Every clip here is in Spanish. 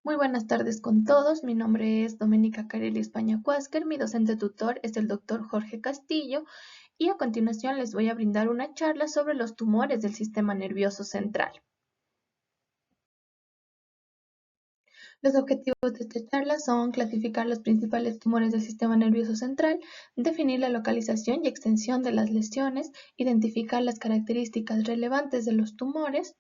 Muy buenas tardes con todos. Mi nombre es Doménica Carelli España Cuásquer. Mi docente tutor es el doctor Jorge Castillo y a continuación les voy a brindar una charla sobre los tumores del sistema nervioso central. Los objetivos de esta charla son clasificar los principales tumores del sistema nervioso central, definir la localización y extensión de las lesiones, identificar las características relevantes de los tumores.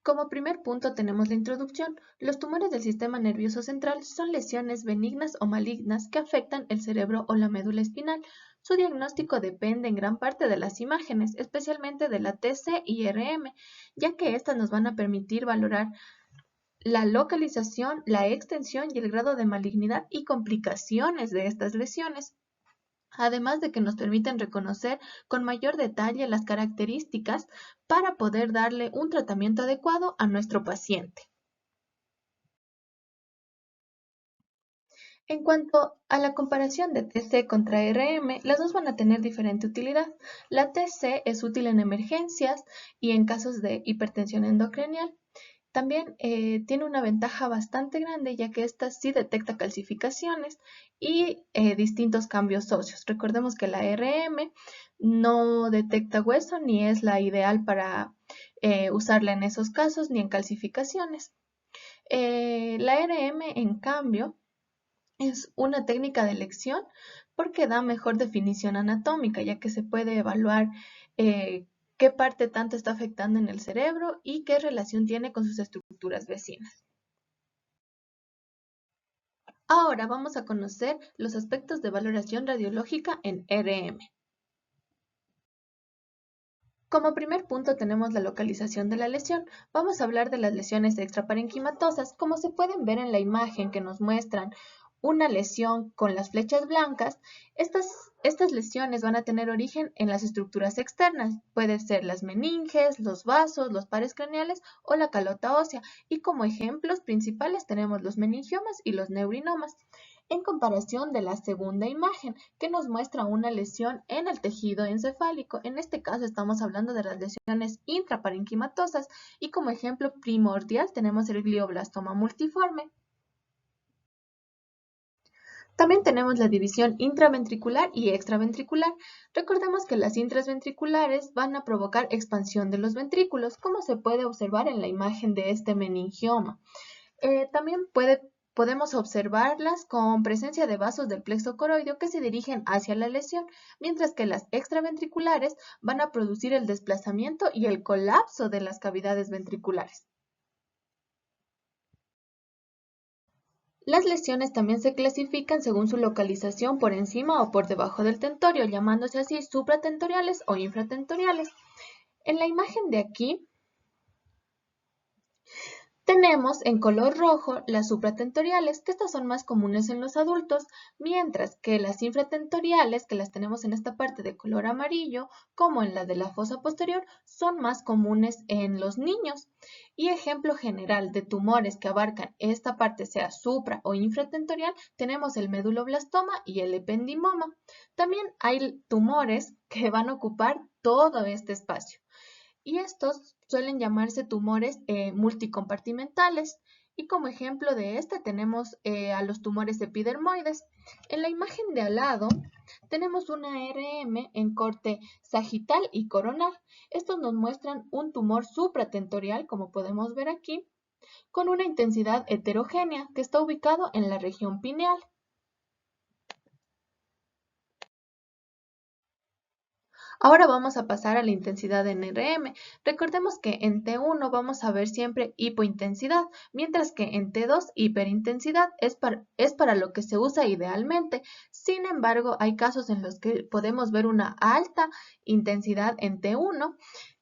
Como primer punto tenemos la introducción. Los tumores del sistema nervioso central son lesiones benignas o malignas que afectan el cerebro o la médula espinal. Su diagnóstico depende en gran parte de las imágenes, especialmente de la TC y RM, ya que estas nos van a permitir valorar la localización, la extensión y el grado de malignidad y complicaciones de estas lesiones, además de que nos permiten reconocer con mayor detalle las características para poder darle un tratamiento adecuado a nuestro paciente. En cuanto a la comparación de TC contra RM, las dos van a tener diferente utilidad. La TC es útil en emergencias y en casos de hipertensión endocrinal. También tiene una ventaja bastante grande, ya que ésta sí detecta calcificaciones y distintos cambios óseos. Recordemos que la RM no detecta hueso ni es la ideal para usarla en esos casos ni en calcificaciones. La RM, en cambio, es una técnica de elección porque da mejor definición anatómica, ya que se puede evaluar eh, qué parte tanto está afectando en el cerebro y qué relación tiene con sus estructuras vecinas. Ahora vamos a conocer los aspectos de valoración radiológica en RM. Como primer punto tenemos la localización de la lesión. Vamos a hablar de las lesiones extraparenquimatosas. Como se pueden ver en la imagen que nos muestran una lesión con las flechas blancas, estas lesiones van a tener origen en las estructuras externas. Pueden ser las meninges, los vasos, los pares craneales o la calota ósea. Y como ejemplos principales tenemos los meningiomas y los neurinomas, en comparación de la segunda imagen, que nos muestra una lesión en el tejido encefálico. En este caso estamos hablando de las lesiones intraparenquimatosas y como ejemplo primordial tenemos el glioblastoma multiforme. También tenemos la división intraventricular y extraventricular. Recordemos que las intraventriculares van a provocar expansión de los ventrículos, como se puede observar en la imagen de este meningioma. También podemos observarlas con presencia de vasos del plexo coroideo que se dirigen hacia la lesión, mientras que las extraventriculares van a producir el desplazamiento y el colapso de las cavidades ventriculares. Las lesiones también se clasifican según su localización por encima o por debajo del tentorio, llamándose así supratentoriales o infratentoriales. En la imagen de aquí tenemos en color rojo las supratentoriales, que estas son más comunes en los adultos, mientras que las infratentoriales, que las tenemos en esta parte de color amarillo, como en la de la fosa posterior, son más comunes en los niños. Y ejemplo general de tumores que abarcan esta parte, sea supra o infratentorial, tenemos el meduloblastoma y el ependimoma. También hay tumores que van a ocupar todo este espacio y estos suelen llamarse tumores multicompartimentales. Y como ejemplo de este tenemos a los tumores epidermoides. En la imagen de al lado tenemos una RM en corte sagital y coronal. Estos nos muestran un tumor supratentorial, como podemos ver aquí, con una intensidad heterogénea que está ubicado en la región pineal. Ahora vamos a pasar a la intensidad en RM. Recordemos que en T1 vamos a ver siempre hipointensidad, mientras que en T2 hiperintensidad es para lo que se usa idealmente. Sin embargo, hay casos en los que podemos ver una alta intensidad en T1,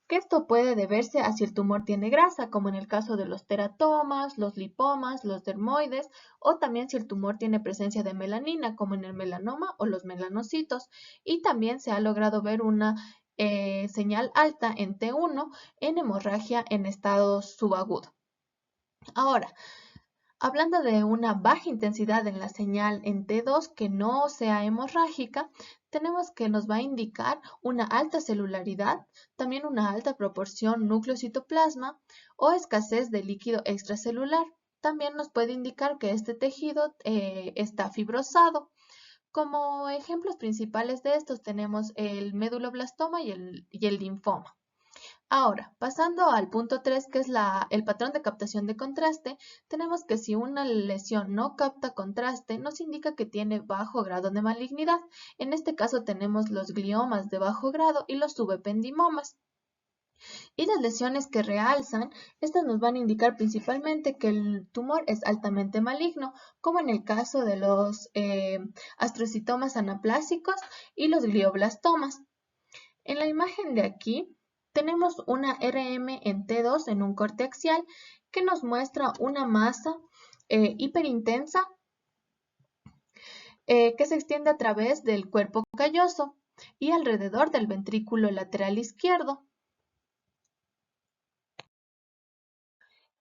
que esto puede deberse a si el tumor tiene grasa, como en el caso de los teratomas, los lipomas, los dermoides, o también si el tumor tiene presencia de melanina, como en el melanoma o los melanocitos. Y también se ha logrado ver una señal alta en T1 en hemorragia en estado subagudo. Ahora, hablando de una baja intensidad en la señal en T2 que no sea hemorrágica, tenemos que nos va a indicar una alta celularidad, también una alta proporción núcleo-citoplasma o escasez de líquido extracelular. También nos puede indicar que este tejido está fibrosado. Como ejemplos principales de estos tenemos el meduloblastoma y el linfoma. Ahora, pasando al punto 3, que es el patrón de captación de contraste, tenemos que si una lesión no capta contraste, nos indica que tiene bajo grado de malignidad. En este caso tenemos los gliomas de bajo grado y los subependimomas. Y las lesiones que realzan, estas nos van a indicar principalmente que el tumor es altamente maligno, como en el caso de los astrocitomas anaplásicos y los glioblastomas. En la imagen de aquí tenemos una RM en T2 en un corte axial que nos muestra una masa hiperintensa que se extiende a través del cuerpo calloso y alrededor del ventrículo lateral izquierdo.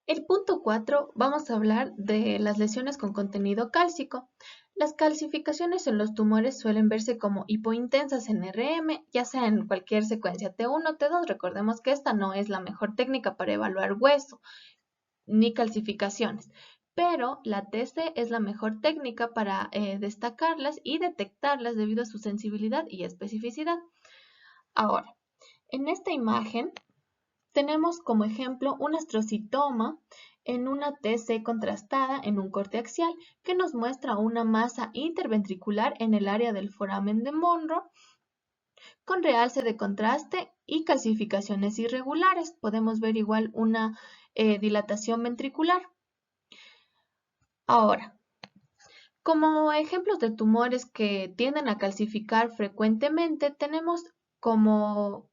El punto 4, vamos a hablar de las lesiones con contenido cálcico. Las calcificaciones en los tumores suelen verse como hipointensas en RM, ya sea en cualquier secuencia T1 o T2. Recordemos que esta no es la mejor técnica para evaluar hueso ni calcificaciones, pero la TC es la mejor técnica para destacarlas y detectarlas debido a su sensibilidad y especificidad. Ahora, en esta imagen tenemos como ejemplo un astrocitoma en una TC contrastada en un corte axial que nos muestra una masa interventricular en el área del foramen de Monro con realce de contraste y calcificaciones irregulares. Podemos ver igual una dilatación ventricular. Ahora, como ejemplos de tumores que tienden a calcificar frecuentemente, tenemos como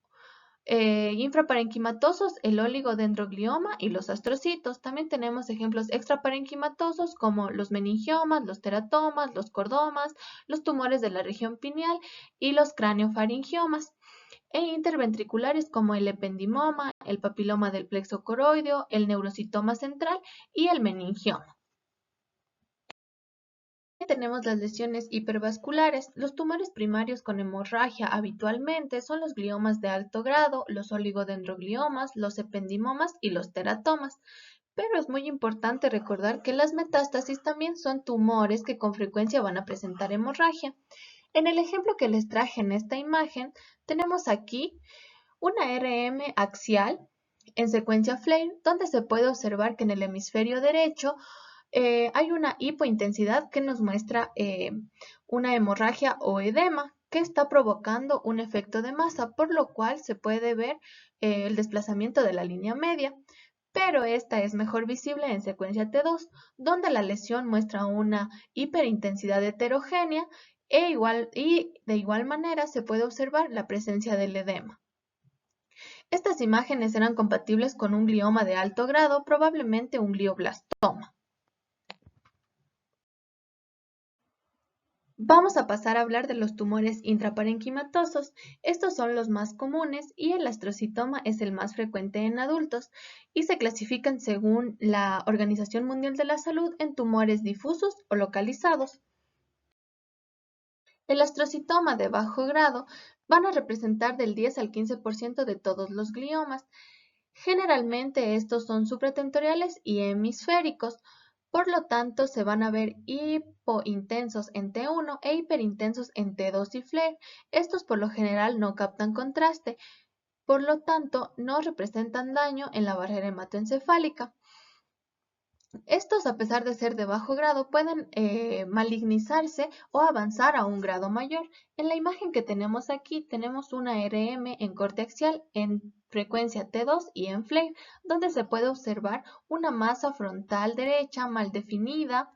infraparenquimatosos, el oligodendroglioma y los astrocitos. También tenemos ejemplos extraparenquimatosos como los meningiomas, los teratomas, los cordomas, los tumores de la región pineal y los craneofaringiomas. E interventriculares como el ependimoma, el papiloma del plexo coroideo, el neurocitoma central y el meningioma. Tenemos las lesiones hipervasculares. Los tumores primarios con hemorragia habitualmente son los gliomas de alto grado, los oligodendrogliomas, los ependimomas y los teratomas. Pero es muy importante recordar que las metástasis también son tumores que con frecuencia van a presentar hemorragia. En el ejemplo que les traje en esta imagen, tenemos aquí una RM axial en secuencia Flare, donde se puede observar que en el hemisferio derecho hay una hipointensidad que nos muestra una hemorragia o edema que está provocando un efecto de masa, por lo cual se puede ver el desplazamiento de la línea media. Pero esta es mejor visible en secuencia T2, donde la lesión muestra una hiperintensidad heterogénea y de igual manera se puede observar la presencia del edema. Estas imágenes eran compatibles con un glioma de alto grado, probablemente un glioblastoma. Vamos a pasar a hablar de los tumores intraparenquimatosos. Estos son los más comunes y el astrocitoma es el más frecuente en adultos y se clasifican según la Organización Mundial de la Salud en tumores difusos o localizados. El astrocitoma de bajo grado van a representar del 10 al 15% de todos los gliomas. Generalmente estos son supratentoriales y hemisféricos. Por lo tanto, se van a ver hipointensos en T1 e hiperintensos en T2 y FLAIR. Estos por lo general no captan contraste, por lo tanto no representan daño en la barrera hematoencefálica. Estos, a pesar de ser de bajo grado, pueden malignizarse o avanzar a un grado mayor. En la imagen que tenemos aquí, tenemos una RM en corte axial en frecuencia T2 y en FLAIR, donde se puede observar una masa frontal derecha mal definida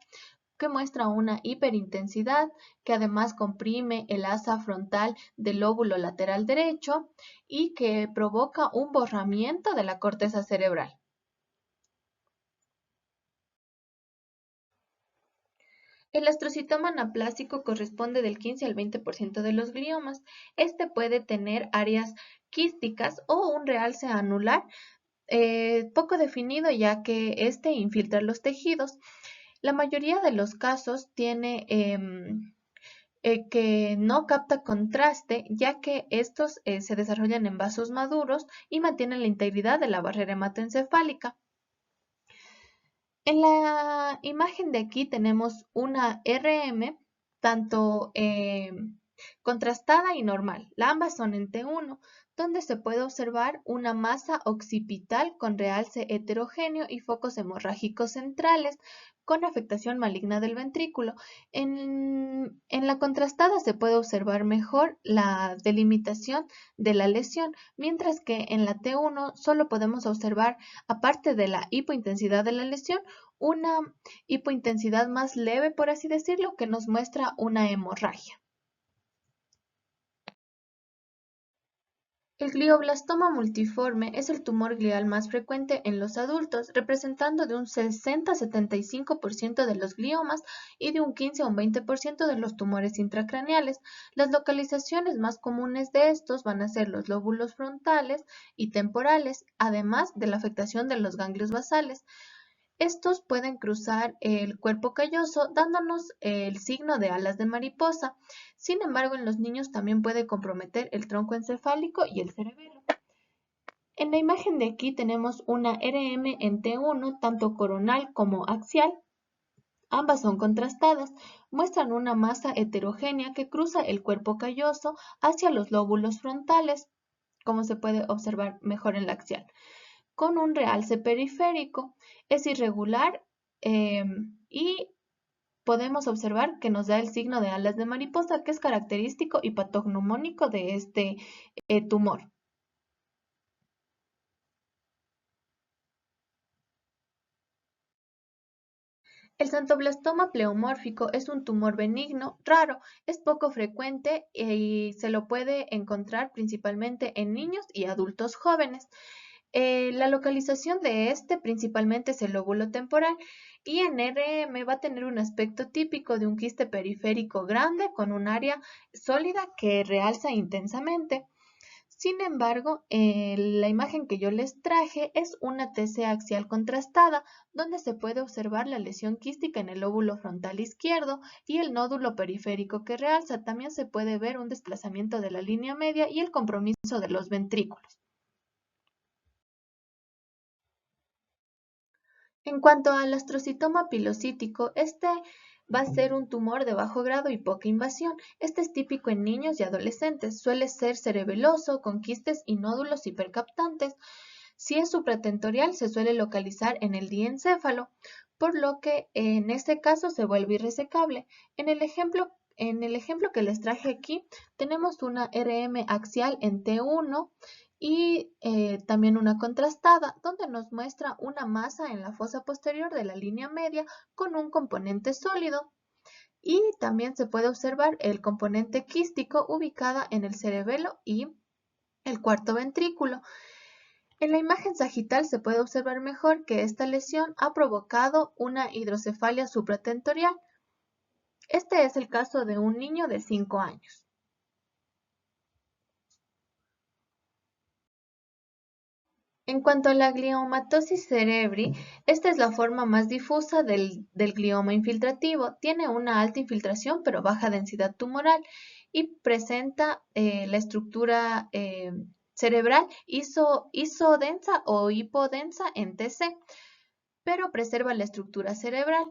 que muestra una hiperintensidad que además comprime el asa frontal del lóbulo lateral derecho y que provoca un borramiento de la corteza cerebral. El astrocitoma anaplásico corresponde del 15 al 20% de los gliomas. Este puede tener áreas quísticas o un realce anular poco definido, ya que este infiltra los tejidos. La mayoría de los casos tiene que no capta contraste, ya que estos se desarrollan en vasos maduros y mantienen la integridad de la barrera hematoencefálica. En la imagen de aquí tenemos una RM, tanto contrastada y normal. Ambas son en T1, donde se puede observar una masa occipital con realce heterogéneo y focos hemorrágicos centrales con afectación maligna del ventrículo. En la contrastada se puede observar mejor la delimitación de la lesión, mientras que en la T1 solo podemos observar, aparte de la hipointensidad de la lesión, una hipointensidad más leve, por así decirlo, que nos muestra una hemorragia. El glioblastoma multiforme es el tumor glial más frecuente en los adultos, representando de un 60-75% de los gliomas y de un 15 a un 20% de los tumores intracraneales. Las localizaciones más comunes de estos van a ser los lóbulos frontales y temporales, además de la afectación de los ganglios basales. Estos pueden cruzar el cuerpo calloso dándonos el signo de alas de mariposa. Sin embargo, en los niños también puede comprometer el tronco encefálico y el cerebelo. En la imagen de aquí tenemos una RM en T1, tanto coronal como axial. Ambas son contrastadas, muestran una masa heterogénea que cruza el cuerpo calloso hacia los lóbulos frontales, como se puede observar mejor en la axial, con un realce periférico. Es irregular y podemos observar que nos da el signo de alas de mariposa, que es característico y patognomónico de este tumor. El xantoblastoma pleomórfico es un tumor benigno, raro, es poco frecuente y se lo puede encontrar principalmente en niños y adultos jóvenes. La localización de este principalmente es el lóbulo temporal y en RM va a tener un aspecto típico de un quiste periférico grande con un área sólida que realza intensamente. Sin embargo, la imagen que yo les traje es una TC axial contrastada, donde se puede observar la lesión quística en el lóbulo frontal izquierdo y el nódulo periférico que realza. También se puede ver un desplazamiento de la línea media y el compromiso de los ventrículos. En cuanto al astrocitoma pilocítico, este va a ser un tumor de bajo grado y poca invasión. Este es típico en niños y adolescentes. Suele ser cerebeloso, con quistes y nódulos hipercaptantes. Si es supratentorial, se suele localizar en el diencéfalo, por lo que en este caso se vuelve irresecable. En el ejemplo que les traje aquí, tenemos una RM axial en T1 y también una contrastada, donde nos muestra una masa en la fosa posterior de la línea media con un componente sólido. Y también se puede observar el componente quístico ubicada en el cerebelo y el cuarto ventrículo. En la imagen sagital se puede observar mejor que esta lesión ha provocado una hidrocefalia supratentorial. Este es el caso de un niño de 5 años. En cuanto a la gliomatosis cerebri, esta es la forma más difusa del glioma infiltrativo. Tiene una alta infiltración pero baja densidad tumoral y presenta la estructura cerebral isodensa o hipodensa en TC, pero preserva la estructura cerebral.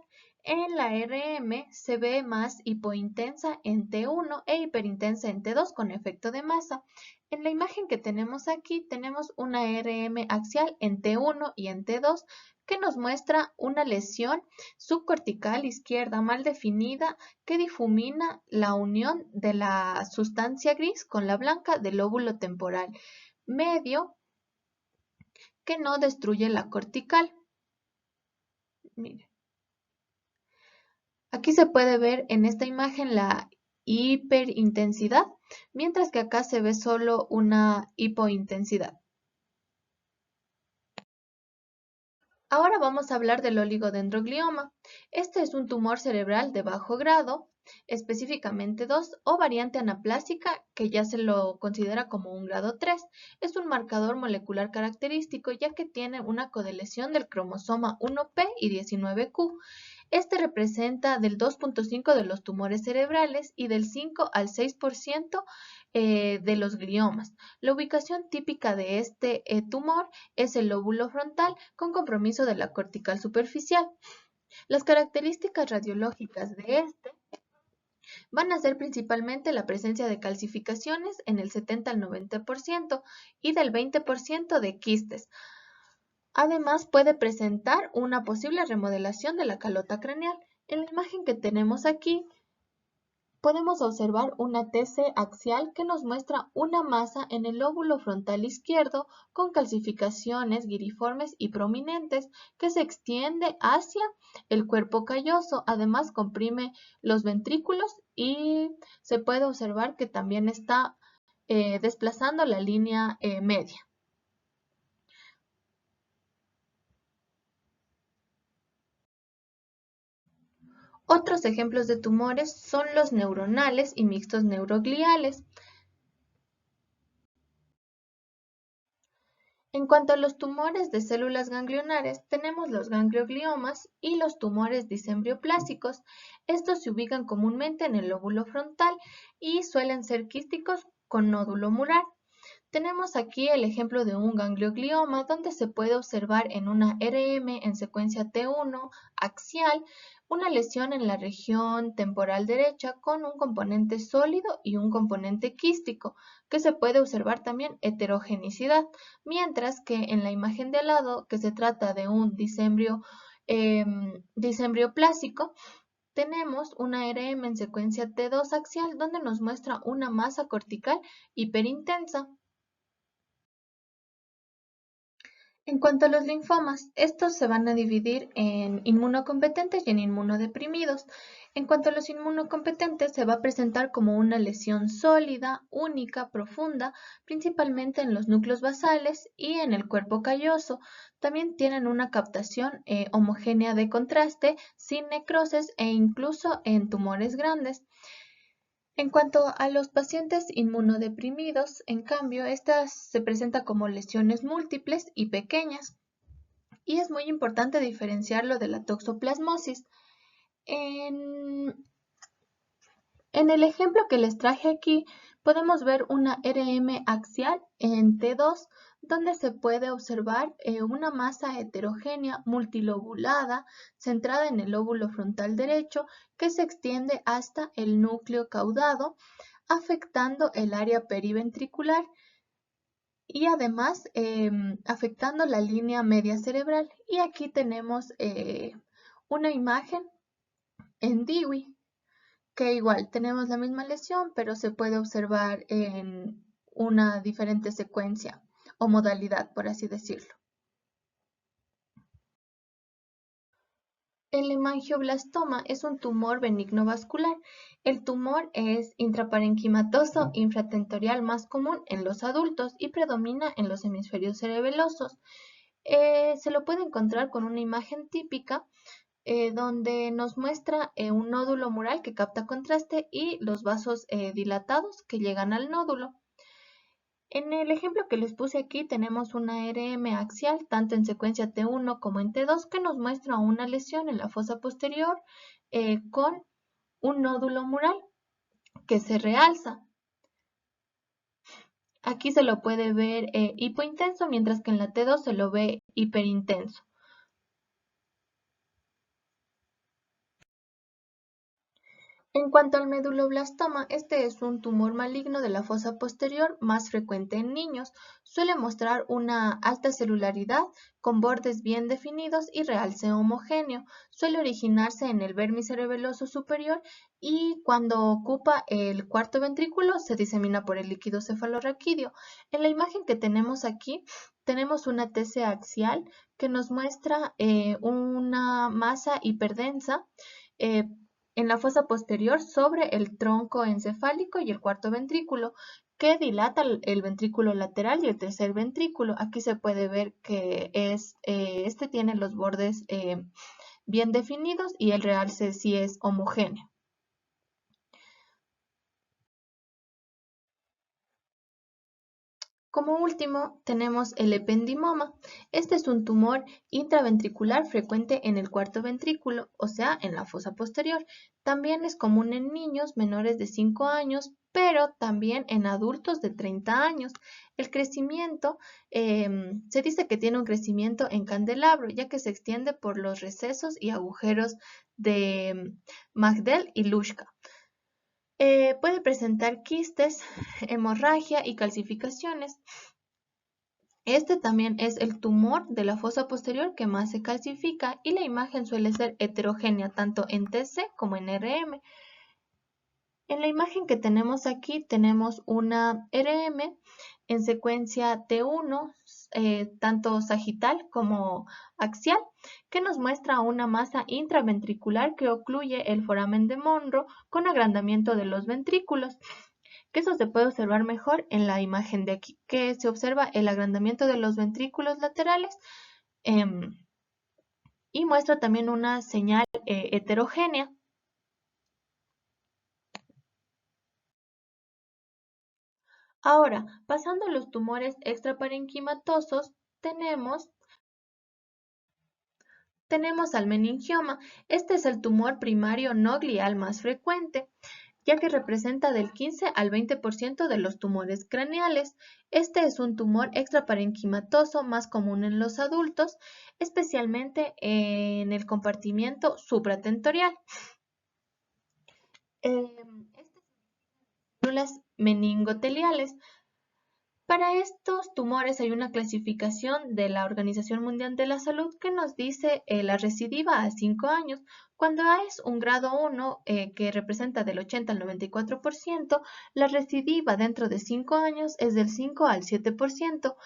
En la RM se ve más hipointensa en T1 e hiperintensa en T2 con efecto de masa. En la imagen que tenemos aquí tenemos una RM axial en T1 y en T2 que nos muestra una lesión subcortical izquierda mal definida que difumina la unión de la sustancia gris con la blanca del lóbulo temporal medio que no destruye la cortical. Mire. Aquí se puede ver en esta imagen la hiperintensidad, mientras que acá se ve solo una hipointensidad. Ahora vamos a hablar del oligodendroglioma. Este es un tumor cerebral de bajo grado específicamente 2, o variante anaplásica, que ya se lo considera como un grado 3. Es un marcador molecular característico ya que tiene una codeleción del cromosoma 1p y 19q. Este representa del 2.5 de los tumores cerebrales y del 5 al 6% de los gliomas. La ubicación típica de este tumor es el lóbulo frontal con compromiso de la cortical superficial. Las características radiológicas de este van a ser principalmente la presencia de calcificaciones en el 70 al 90% y del 20% de quistes. Además, puede presentar una posible remodelación de la calota craneal. En la imagen que tenemos aquí, podemos observar una TC axial que nos muestra una masa en el lóbulo frontal izquierdo con calcificaciones giriformes y prominentes que se extiende hacia el cuerpo calloso. Además, comprime los ventrículos y se puede observar que también está desplazando la línea media. Otros ejemplos de tumores son los neuronales y mixtos neurogliales. En cuanto a los tumores de células ganglionares, tenemos los gangliogliomas y los tumores disembrioplásicos. Estos se ubican comúnmente en el lóbulo frontal y suelen ser quísticos con nódulo mural. Tenemos aquí el ejemplo de un ganglioglioma donde se puede observar en una RM en secuencia T1 axial una lesión en la región temporal derecha con un componente sólido y un componente quístico, que se puede observar también heterogenicidad, mientras que en la imagen de al lado, que se trata de un disembrioplásico, tenemos una RM en secuencia T2 axial donde nos muestra una masa cortical hiperintensa. En cuanto a los linfomas, estos se van a dividir en inmunocompetentes y en inmunodeprimidos. En cuanto a los inmunocompetentes, se va a presentar como una lesión sólida, única, profunda, principalmente en los núcleos basales y en el cuerpo calloso. También tienen una captación homogénea de contraste, sin necrosis e incluso en tumores grandes. En cuanto a los pacientes inmunodeprimidos, en cambio, estas se presentan como lesiones múltiples y pequeñas, y es muy importante diferenciarlo de la toxoplasmosis. En, en el ejemplo que les traje aquí, podemos ver una RM axial en T2, donde se puede observar una masa heterogénea multilobulada centrada en el lóbulo frontal derecho que se extiende hasta el núcleo caudado, afectando el área periventricular y además afectando la línea media cerebral. Y aquí tenemos una imagen en DIWI, que igual tenemos la misma lesión, pero se puede observar en una diferente secuencia o modalidad, por así decirlo. El hemangioblastoma es un tumor benigno vascular. El tumor es intraparenquimatoso infratentorial más común en los adultos y predomina en los hemisferios cerebelosos. Se lo puede encontrar con una imagen típica donde nos muestra un nódulo mural que capta contraste y los vasos dilatados que llegan al nódulo. En el ejemplo que les puse aquí tenemos una RM axial, tanto en secuencia T1 como en T2, que nos muestra una lesión en la fosa posterior con un nódulo mural que se realza. Aquí se lo puede ver hipointenso, mientras que en la T2 se lo ve hiperintenso. En cuanto al meduloblastoma, este es un tumor maligno de la fosa posterior más frecuente en niños. Suele mostrar una alta celularidad con bordes bien definidos y realce homogéneo. Suele originarse en el vermis cerebeloso superior y cuando ocupa el cuarto ventrículo se disemina por el líquido cefalorraquídeo. En la imagen que tenemos aquí tenemos una TC axial que nos muestra una masa hiperdensa en la fosa posterior sobre el tronco encefálico y el cuarto ventrículo, que dilata el ventrículo lateral y el tercer ventrículo. Aquí se puede ver que este tiene los bordes bien definidos y el realce sí es homogéneo. Como último, tenemos el ependimoma. Este es un tumor intraventricular frecuente en el cuarto ventrículo, o sea, en la fosa posterior. También es común en niños menores de 5 años, pero también en adultos de 30 años. El crecimiento se dice que tiene un crecimiento en candelabro, ya que se extiende por los recesos y agujeros de Magdel y Luschka. Puede presentar quistes, hemorragia y calcificaciones. Este también es el tumor de la fosa posterior que más se calcifica y la imagen suele ser heterogénea tanto en TC como en RM. En la imagen que tenemos aquí tenemos una RM en secuencia T1, tanto sagital como axial, que nos muestra una masa intraventricular que ocluye el foramen de Monro con agrandamiento de los ventrículos, que eso se puede observar mejor en la imagen de aquí, que se observa el agrandamiento de los ventrículos laterales y muestra también una señal heterogénea. Ahora, pasando a los tumores extraparenquimatosos, tenemos al meningioma. Este es el tumor primario no glial más frecuente, ya que representa del 15 al 20% de los tumores craneales. Este es un tumor extraparenquimatoso más común en los adultos, especialmente en el compartimiento supratentorial. Estas son células meningoteliales. Para estos tumores hay una clasificación de la Organización Mundial de la Salud que nos dice la recidiva a 5 años. Cuando es un grado 1 que representa del 80 al 94%, la recidiva dentro de 5 años es del 5 al 7%,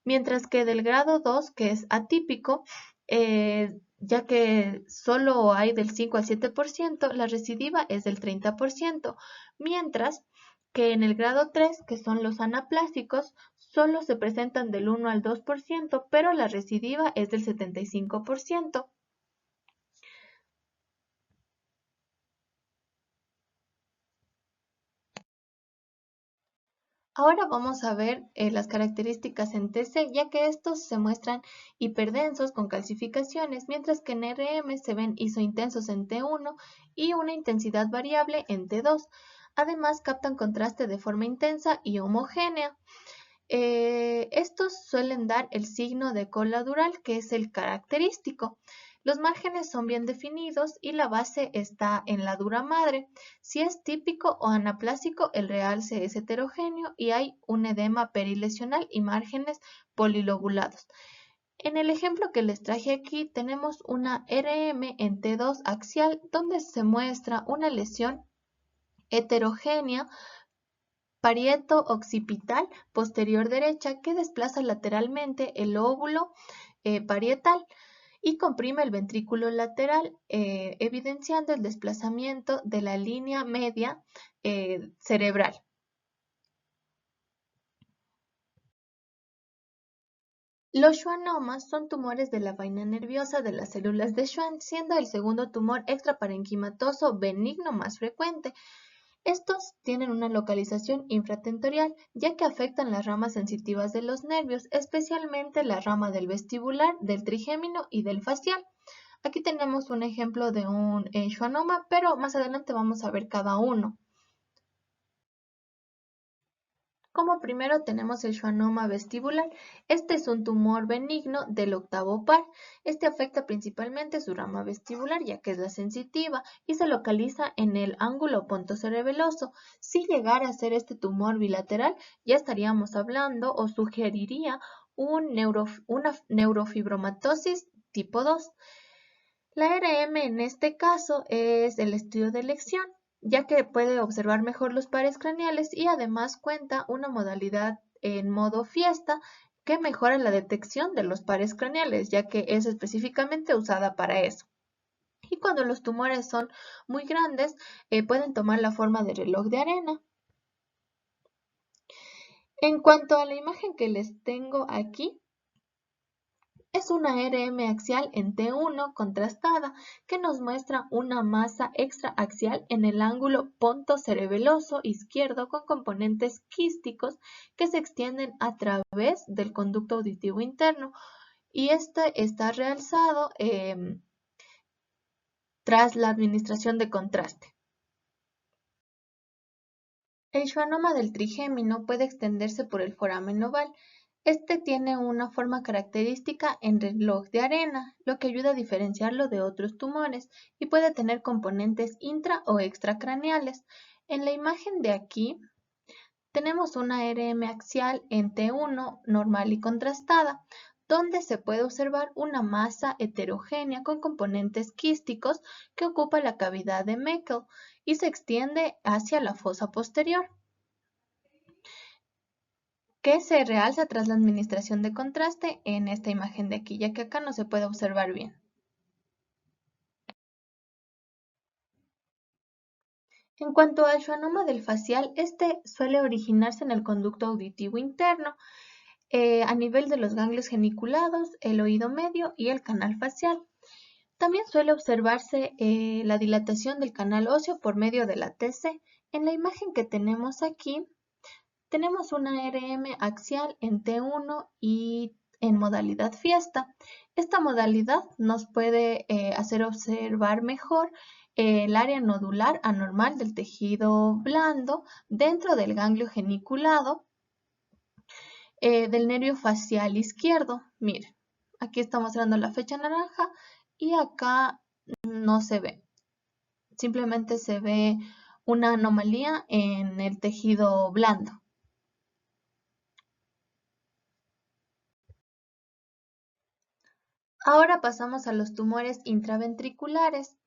mientras que del grado 2, que es atípico, ya que solo hay del 5 al 7%, la recidiva es del 30%, mientras que en el grado 3, que son los anaplásicos, solo se presentan del 1 al 2%, pero la recidiva es del 75%. Ahora vamos a ver las características en TC, ya que estos se muestran hiperdensos con calcificaciones, mientras que en RM se ven isointensos en T1 y una intensidad variable en T2. Además, captan contraste de forma intensa y homogénea. Estos suelen dar el signo de cola dural, que es el característico. Los márgenes son bien definidos y la base está en la dura madre. Si es típico o anaplásico, el realce es heterogéneo y hay un edema perilesional y márgenes polilobulados. En el ejemplo que les traje aquí tenemos una RM en T2 axial donde se muestra una lesión heterogénea parieto-occipital posterior derecha que desplaza lateralmente el lóbulo parietal y comprime el ventrículo lateral, evidenciando el desplazamiento de la línea media cerebral. Los schwannomas son tumores de la vaina nerviosa de las células de Schwann, siendo el segundo tumor extraparenquimatoso benigno más frecuente. Estos tienen una localización infratentorial, ya que afectan las ramas sensitivas de los nervios, especialmente la rama del vestibular, del trigémino y del facial. Aquí tenemos un ejemplo de un schwannoma, pero más adelante vamos a ver cada uno. Como primero tenemos el schwannoma vestibular. Este es un tumor benigno del octavo par. Este afecta principalmente su rama vestibular, ya que es la sensitiva, y se localiza en el ángulo pontocerebeloso. Si llegara a ser este tumor bilateral, ya estaríamos hablando o sugeriría una neurofibromatosis tipo 2. La RM en este caso es el estudio de elección, ya que puede observar mejor los pares craneales y además cuenta una modalidad en modo fiesta que mejora la detección de los pares craneales, ya que es específicamente usada para eso. Y cuando los tumores son muy grandes, pueden tomar la forma de reloj de arena. En cuanto a la imagen que les tengo aquí, Es una RM axial en T1 contrastada que nos muestra una masa extraaxial en el ángulo pontocerebeloso izquierdo con componentes quísticos que se extienden a través del conducto auditivo interno y este está realzado tras la administración de contraste. El schwannoma del trigémino puede extenderse por el foramen oval. Este tiene una forma característica en reloj de arena, lo que ayuda a diferenciarlo de otros tumores y puede tener componentes intra o extracraneales. En la imagen de aquí tenemos una RM axial en T1 normal y contrastada, donde se puede observar una masa heterogénea con componentes quísticos que ocupa la cavidad de Meckel y se extiende hacia la fosa posterior, que se realza tras la administración de contraste en esta imagen de aquí, ya que acá no se puede observar bien. En cuanto al schwannoma del facial, este suele originarse en el conducto auditivo interno, a nivel de los ganglios geniculados, el oído medio y el canal facial. También suele observarse la dilatación del canal óseo por medio de la TC. En la imagen que tenemos aquí, tenemos una RM axial en T1 y en modalidad fiesta. Esta modalidad nos puede hacer observar mejor el área nodular anormal del tejido blando dentro del ganglio geniculado del nervio facial izquierdo. Miren, aquí está mostrando la fecha naranja y acá no se ve. Simplemente se ve una anomalía en el tejido blando. Ahora pasamos a los tumores intraventriculares.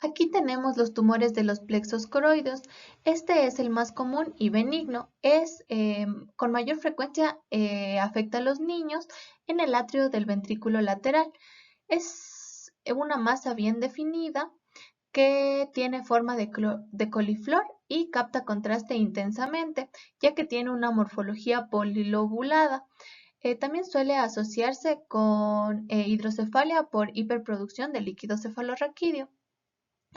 Aquí tenemos los tumores de los plexos coroides. Este es el más común y benigno. Es con mayor frecuencia afecta a los niños en el atrio del ventrículo lateral. Es una masa bien definida que tiene forma de coliflor y capta contraste intensamente, ya que tiene una morfología polilobulada. También suele asociarse con hidrocefalia por hiperproducción de líquido cefalorraquídeo.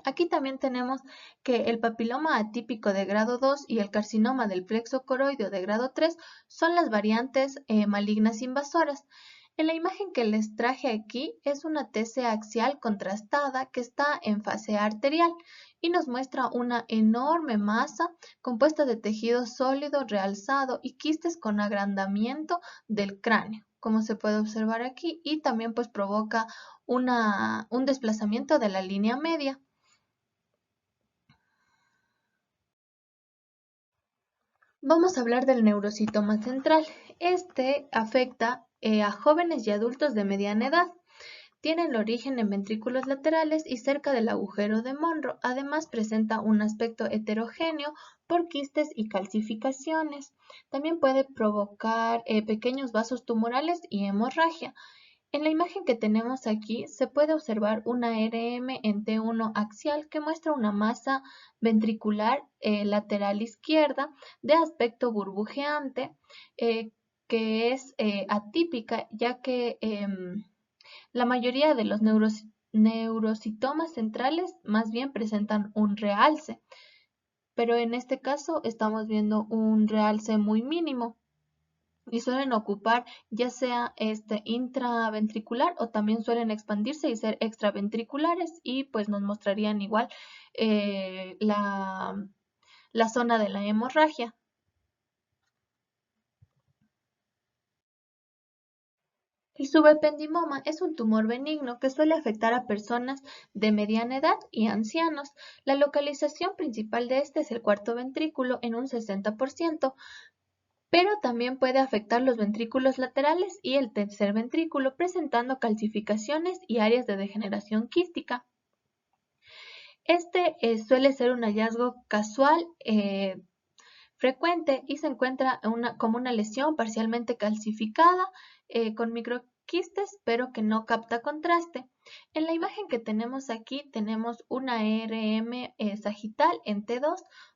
Aquí también tenemos que el papiloma atípico de grado 2 y el carcinoma del plexo coroideo de grado 3 son las variantes malignas invasoras. En la imagen que les traje aquí es una TC axial contrastada que está en fase arterial y nos muestra una enorme masa compuesta de tejido sólido realzado y quistes con agrandamiento del cráneo, como se puede observar aquí, y también pues provoca un desplazamiento de la línea media. Vamos a hablar del neurocitoma central. Este afecta a jóvenes y adultos de mediana edad. Tiene el origen en ventrículos laterales y cerca del agujero de Monro. Además presenta un aspecto heterogéneo por quistes y calcificaciones. También puede provocar pequeños vasos tumorales y hemorragia. En la imagen que tenemos aquí se puede observar una RM en T1 axial que muestra una masa ventricular lateral izquierda de aspecto burbujeante que es atípica ya que la mayoría de los neurocitomas centrales más bien presentan un realce, pero en este caso estamos viendo un realce muy mínimo y suelen ocupar ya sea intraventricular o también suelen expandirse y ser extraventriculares y pues nos mostrarían igual la zona de la hemorragia. El subependimoma es un tumor benigno que suele afectar a personas de mediana edad y ancianos. La localización principal de este es el cuarto ventrículo en un 60%, pero también puede afectar los ventrículos laterales y el tercer ventrículo, presentando calcificaciones y áreas de degeneración quística. Este suele ser un hallazgo casual frecuente y se encuentra como una lesión parcialmente calcificada con microquistes, pero que no capta contraste. En la imagen que tenemos aquí tenemos una RM sagital en T2,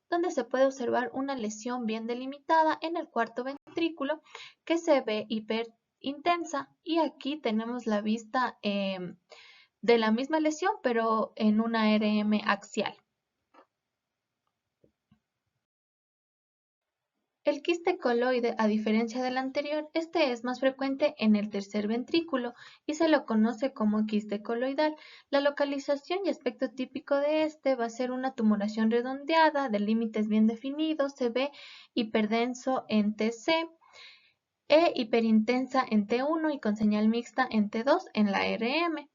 donde se puede observar una lesión bien delimitada en el cuarto ventrículo. ventrículo que se ve hiperintensa, y aquí tenemos la vista de la misma lesión pero en una RM axial. El quiste coloide, a diferencia del anterior, este es más frecuente en el tercer ventrículo y se lo conoce como quiste coloidal. La localización y aspecto típico de este va a ser una tumoración redondeada de límites bien definidos, se ve hiperdenso en TC e hiperintensa en T1 y con señal mixta en T2 en la RM.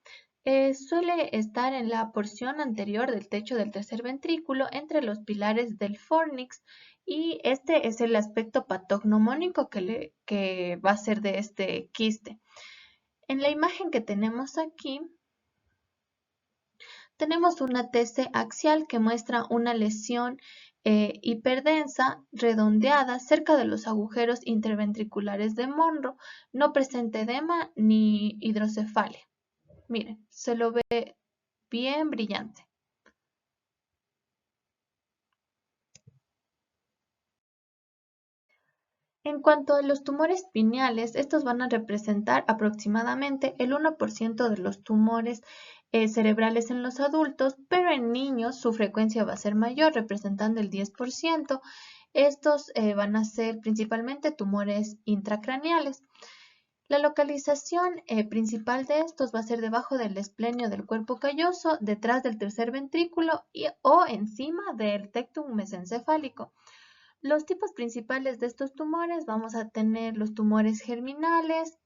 Suele estar en la porción anterior del techo del tercer ventrículo entre los pilares del fornix, y este es el aspecto patognomónico que va a ser de este quiste. En la imagen que tenemos aquí, tenemos una TC axial que muestra una lesión hiperdensa, redondeada, cerca de los agujeros interventriculares de Monro. No presenta edema ni hidrocefalia. Miren, se lo ve bien brillante. En cuanto a los tumores pineales, estos van a representar aproximadamente el 1% de los tumores cerebrales en los adultos, pero en niños su frecuencia va a ser mayor, representando el 10%. Estos van a ser principalmente tumores intracraneales. La localización principal de estos va a ser debajo del esplenio del cuerpo calloso, detrás del tercer ventrículo o encima del tectum mesencefálico. Los tipos principales de estos tumores vamos a tener los tumores germinales,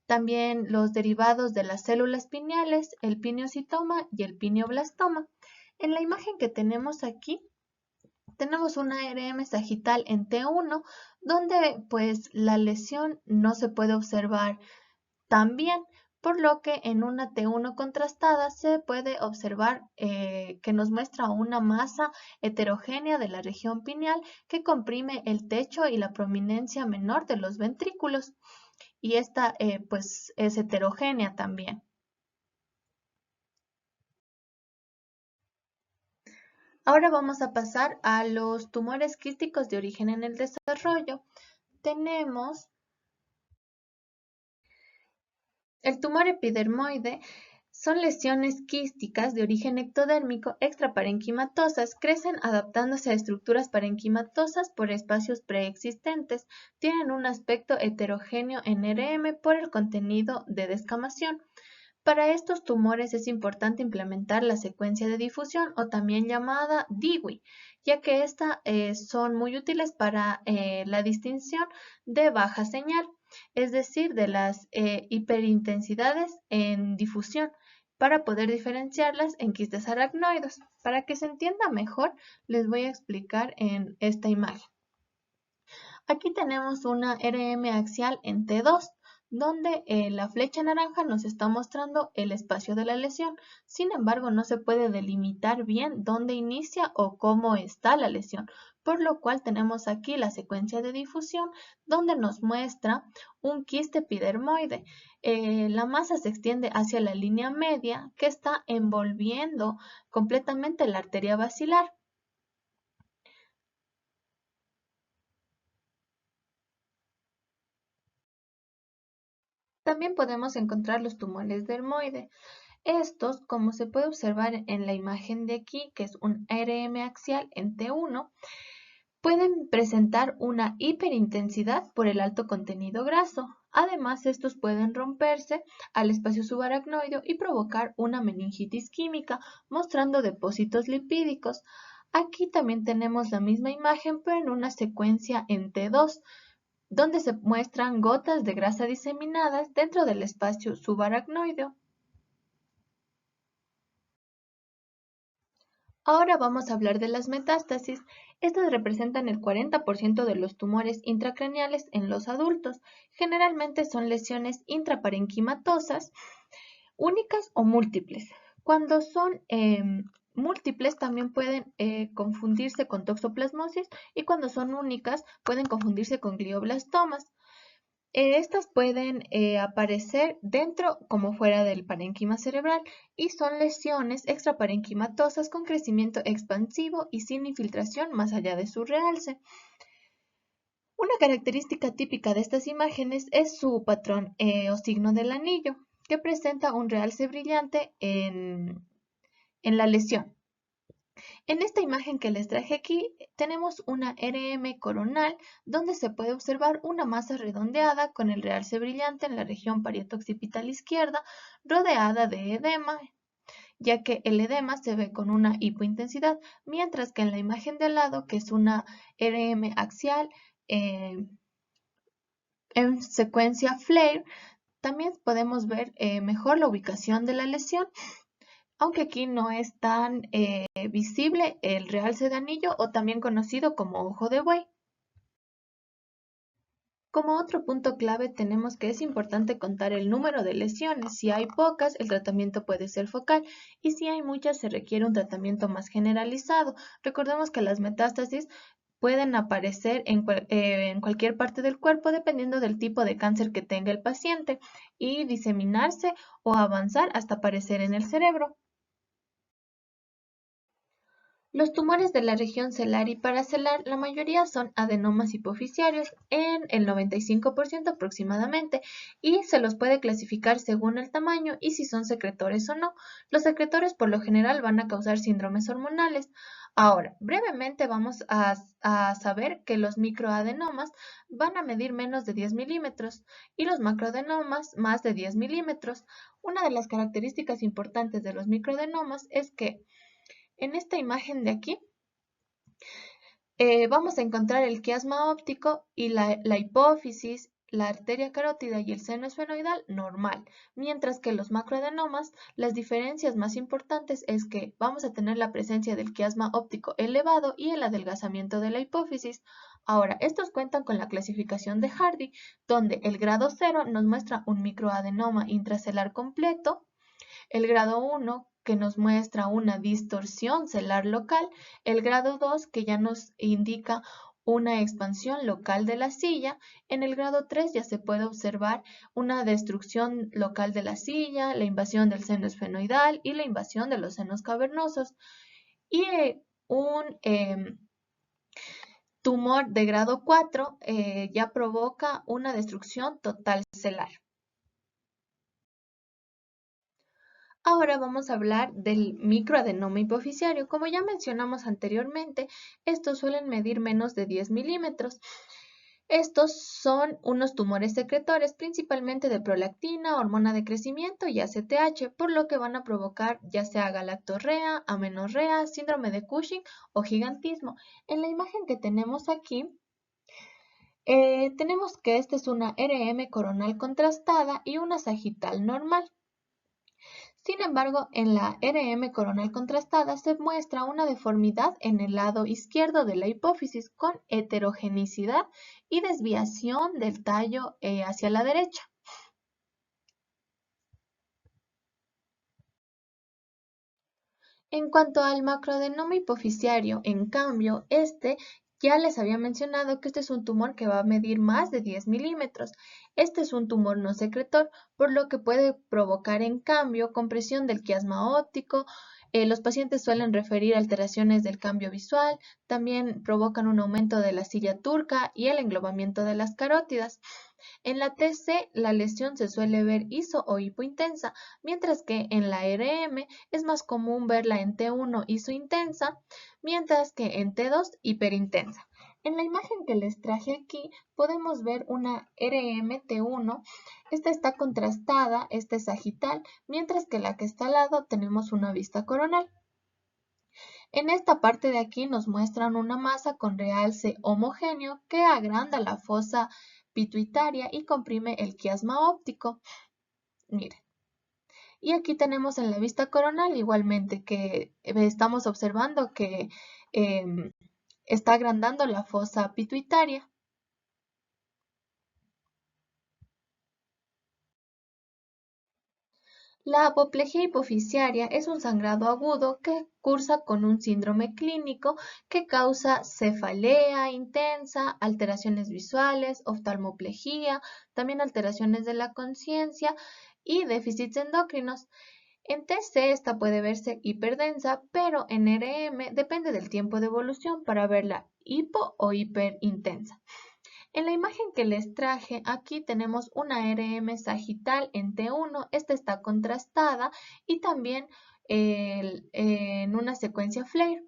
también los derivados de las células pineales, el pineocitoma y el pineoblastoma. En la imagen que tenemos aquí, tenemos una RM sagital en T1, donde pues la lesión no se puede observar tan bien, por lo que en una T1 contrastada se puede observar que nos muestra una masa heterogénea de la región pineal que comprime el techo y la prominencia menor de los ventrículos, y esta pues es heterogénea también. Ahora vamos a pasar a los tumores quísticos de origen en el desarrollo. Tenemos el tumor epidermoide. Son lesiones quísticas de origen ectodérmico extraparenquimatosas. Crecen adaptándose a estructuras parenquimatosas por espacios preexistentes. Tienen un aspecto heterogéneo en RM por el contenido de descamación. Para estos tumores es importante implementar la secuencia de difusión, o también llamada DIWI, ya que estas son muy útiles para la distinción de baja señal, es decir, de las hiperintensidades en difusión, para poder diferenciarlas en quistes aracnoides. Para que se entienda mejor, les voy a explicar en esta imagen. Aquí tenemos una RM axial en T2, donde la flecha naranja nos está mostrando el espacio de la lesión. Sin embargo, no se puede delimitar bien dónde inicia o cómo está la lesión, por lo cual tenemos aquí la secuencia de difusión, donde nos muestra un quiste epidermoide. La masa se extiende hacia la línea media, que está envolviendo completamente la arteria basilar. También podemos encontrar los tumores dermoide. Estos, como se puede observar en la imagen de aquí, que es un RM axial en T1, pueden presentar una hiperintensidad por el alto contenido graso. Además, estos pueden romperse al espacio subaracnoideo y provocar una meningitis química, mostrando depósitos lipídicos. Aquí también tenemos la misma imagen, pero en una secuencia en T2, donde se muestran gotas de grasa diseminadas dentro del espacio subaracnoideo. Ahora vamos a hablar de las metástasis. Estas representan el 40% de los tumores intracraneales en los adultos. Generalmente son lesiones intraparenquimatosas, únicas o múltiples. Cuando son múltiples también pueden confundirse con toxoplasmosis, y cuando son únicas pueden confundirse con glioblastomas. Estas pueden aparecer dentro como fuera del parénquima cerebral y son lesiones extraparenquimatosas con crecimiento expansivo y sin infiltración más allá de su realce. Una característica típica de estas imágenes es su patrón o signo del anillo, que presenta un realce brillante en la lesión. En esta imagen que les traje aquí tenemos una RM coronal donde se puede observar una masa redondeada con el realce brillante en la región parieto-occipital izquierda, rodeada de edema, ya que el edema se ve con una hipointensidad, mientras que en la imagen de al lado, que es una RM axial en secuencia flare, también podemos ver mejor la ubicación de la lesión, aunque aquí no es tan visible el realce de anillo o también conocido como ojo de buey. Como otro punto clave tenemos que es importante contar el número de lesiones. Si hay pocas, el tratamiento puede ser focal y si hay muchas, se requiere un tratamiento más generalizado. Recordemos que las metástasis pueden aparecer en cualquier parte del cuerpo dependiendo del tipo de cáncer que tenga el paciente y diseminarse o avanzar hasta aparecer en el cerebro. Los tumores de la región celar y paracelar, la mayoría son adenomas hipoficiarios en el 95% aproximadamente y se los puede clasificar según el tamaño y si son secretores o no. Los secretores por lo general van a causar síndromes hormonales. Ahora, brevemente vamos a saber que los microadenomas van a medir menos de 10 milímetros y los macroadenomas más de 10 milímetros. Una de las características importantes de los microadenomas es que en esta imagen de aquí vamos a encontrar el quiasma óptico y la hipófisis, la arteria carótida y el seno esfenoidal normal, mientras que los macroadenomas, las diferencias más importantes es que vamos a tener la presencia del quiasma óptico elevado y el adelgazamiento de la hipófisis. Ahora, estos cuentan con la clasificación de Hardy, donde el grado 0 nos muestra un microadenoma intracelular completo, el grado 1 que nos muestra una distorsión celular local, el grado 2 que ya nos indica una expansión local de la silla, en el grado 3 ya se puede observar una destrucción local de la silla, la invasión del seno esfenoidal y la invasión de los senos cavernosos. Y un tumor de grado 4 ya provoca una destrucción total celular. Ahora vamos a hablar del microadenoma hipoficiario. Como ya mencionamos anteriormente, estos suelen medir menos de 10 milímetros. Estos son unos tumores secretores principalmente de prolactina, hormona de crecimiento y ACTH, por lo que van a provocar ya sea galactorrea, amenorrea, síndrome de Cushing o gigantismo. En la imagen que tenemos aquí, tenemos que esta es una RM coronal contrastada y una sagital normal. Sin embargo, en la RM coronal contrastada se muestra una deformidad en el lado izquierdo de la hipófisis con heterogenicidad y desviación del tallo hacia la derecha. En cuanto al macroadenoma hipoficiario, en cambio, ya les había mencionado que este es un tumor que va a medir más de 10 milímetros. Este es un tumor no secretor, por lo que puede provocar en cambio compresión del quiasma óptico. Los pacientes suelen referir alteraciones del cambio visual, también provocan un aumento de la silla turca y el englobamiento de las carótidas. En la TC, la lesión se suele ver iso o hipointensa, mientras que en la RM es más común verla en T1 isointensa, mientras que en T2 hiperintensa. En la imagen que les traje aquí podemos ver una RM T1, esta está contrastada, esta es sagital, mientras que la que está al lado tenemos una vista coronal. En esta parte de aquí nos muestran una masa con realce homogéneo que agranda la fosa pituitaria y comprime el quiasma óptico. Miren. Y aquí tenemos en la vista coronal igualmente que estamos observando que está agrandando la fosa pituitaria. La apoplejía hipoficiaria es un sangrado agudo que cursa con un síndrome clínico que causa cefalea intensa, alteraciones visuales, oftalmoplejía, también alteraciones de la conciencia y déficits endocrinos. En TC esta puede verse hiperdensa, pero en RM depende del tiempo de evolución para verla hipo o hiperintensa. En la imagen que les traje, aquí tenemos una RM sagital en T1, esta está contrastada y también en una secuencia Flare.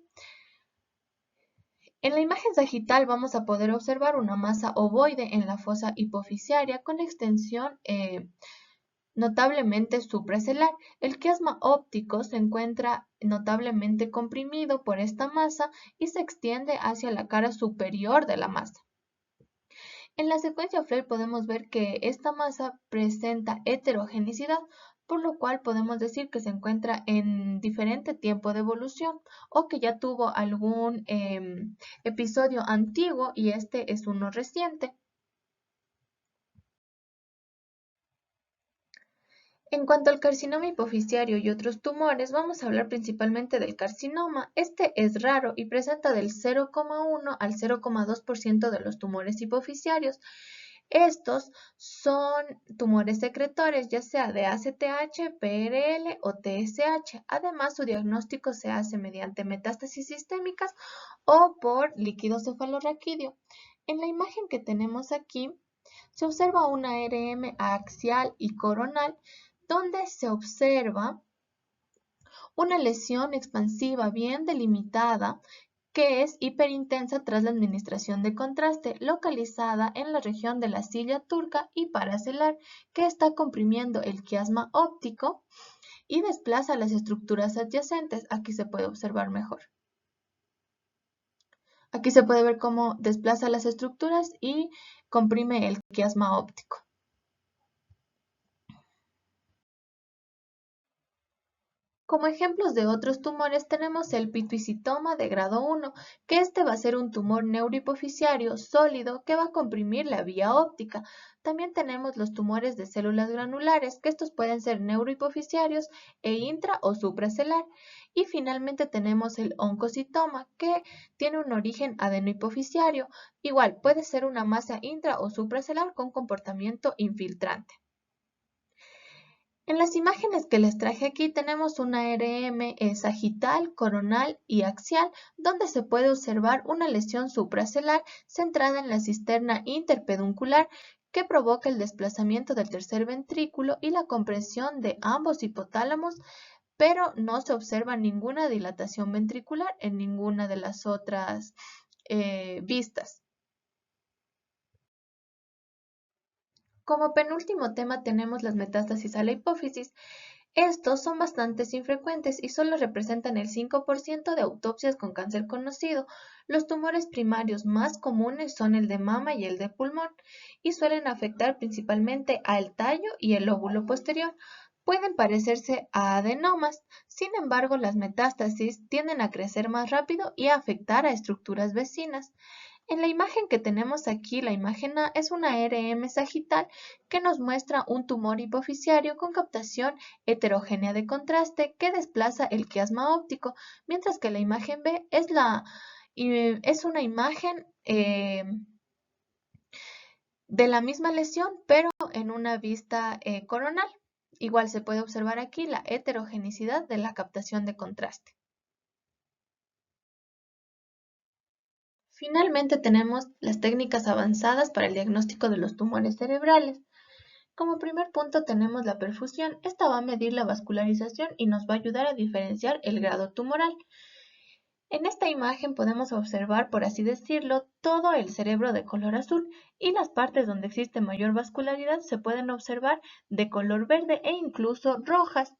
En la imagen sagital vamos a poder observar una masa ovoide en la fosa hipofisiaria con extensión notablemente supracelular. El quiasma óptico se encuentra notablemente comprimido por esta masa y se extiende hacia la cara superior de la masa. En la secuencia Flare podemos ver que esta masa presenta heterogenicidad, por lo cual podemos decir que se encuentra en diferente tiempo de evolución o que ya tuvo algún episodio antiguo y este es uno reciente. En cuanto al carcinoma hipoficiario y otros tumores, vamos a hablar principalmente del carcinoma. Este es raro y presenta del 0,1 al 0,2% de los tumores hipoficiarios. Estos son tumores secretores, ya sea de ACTH, PRL o TSH. Además, su diagnóstico se hace mediante metástasis sistémicas o por líquido cefalorraquídeo. En la imagen que tenemos aquí, se observa una RM axial y coronal, donde se observa una lesión expansiva bien delimitada que es hiperintensa tras la administración de contraste, localizada en la región de la silla turca y paracelar, que está comprimiendo el quiasma óptico y desplaza las estructuras adyacentes. Aquí se puede observar mejor. Aquí se puede ver cómo desplaza las estructuras y comprime el quiasma óptico. Como ejemplos de otros tumores tenemos el pituicitoma de grado 1, que este va a ser un tumor neurohipofisiario sólido que va a comprimir la vía óptica. También tenemos los tumores de células granulares, que estos pueden ser neurohipofisiarios e intra o supracelular. Y finalmente tenemos el oncocitoma, que tiene un origen adenohipofisiario. Igual puede ser una masa intra o supracelular con comportamiento infiltrante. En las imágenes que les traje aquí tenemos una RM sagital, coronal y axial, donde se puede observar una lesión supracelular centrada en la cisterna interpeduncular que provoca el desplazamiento del tercer ventrículo y la compresión de ambos hipotálamos, pero no se observa ninguna dilatación ventricular en ninguna de las otras vistas. Como penúltimo tema tenemos las metástasis a la hipófisis. Estos son bastante infrecuentes y solo representan el 5% de autopsias con cáncer conocido. Los tumores primarios más comunes son el de mama y el de pulmón y suelen afectar principalmente al tallo y el lóbulo posterior. Pueden parecerse a adenomas, sin embargo las metástasis tienden a crecer más rápido y a afectar a estructuras vecinas. En la imagen que tenemos aquí, la imagen A es una RM sagital que nos muestra un tumor hipofisiario con captación heterogénea de contraste que desplaza el quiasma óptico, mientras que la imagen B es una imagen de la misma lesión, pero en una vista coronal. Igual se puede observar aquí la heterogeneidad de la captación de contraste. Finalmente tenemos las técnicas avanzadas para el diagnóstico de los tumores cerebrales. Como primer punto tenemos la perfusión. Esta va a medir la vascularización y nos va a ayudar a diferenciar el grado tumoral. En esta imagen podemos observar, por así decirlo, todo el cerebro de color azul y las partes donde existe mayor vascularidad se pueden observar de color verde e incluso rojas.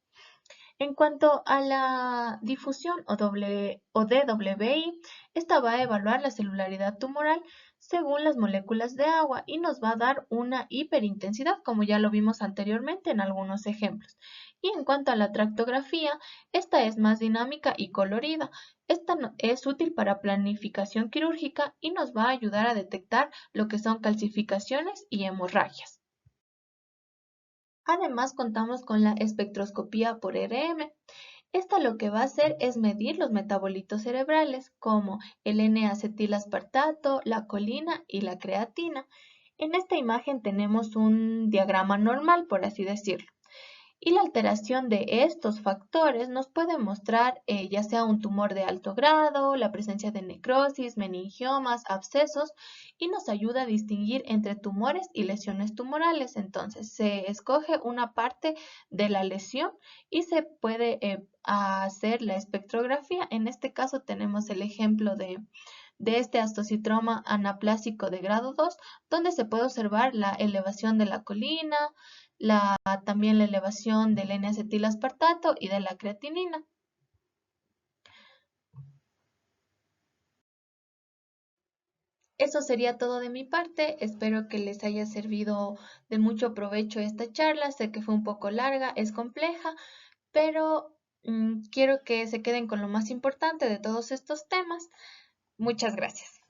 En cuanto a la difusión o DWI, esta va a evaluar la celularidad tumoral según las moléculas de agua y nos va a dar una hiperintensidad, como ya lo vimos anteriormente en algunos ejemplos. Y en cuanto a la tractografía, esta es más dinámica y colorida. Esta es útil para planificación quirúrgica y nos va a ayudar a detectar lo que son calcificaciones y hemorragias. Además, contamos con la espectroscopía por RM. Esta lo que va a hacer es medir los metabolitos cerebrales como el N-acetilaspartato, la colina y la creatina. En esta imagen tenemos un diagrama normal, por así decirlo. Y la alteración de estos factores nos puede mostrar ya sea un tumor de alto grado, la presencia de necrosis, meningiomas, abscesos, y nos ayuda a distinguir entre tumores y lesiones tumorales. Entonces, se escoge una parte de la lesión y se puede hacer la espectrografía. En este caso tenemos el ejemplo de este astocitroma anaplásico de grado 2, donde se puede observar la elevación de la colina, también la elevación del N-acetilaspartato y de la creatinina. Eso sería todo de mi parte. Espero que les haya servido de mucho provecho esta charla. Sé que fue un poco larga, es compleja, pero quiero que se queden con lo más importante de todos estos temas. Muchas gracias.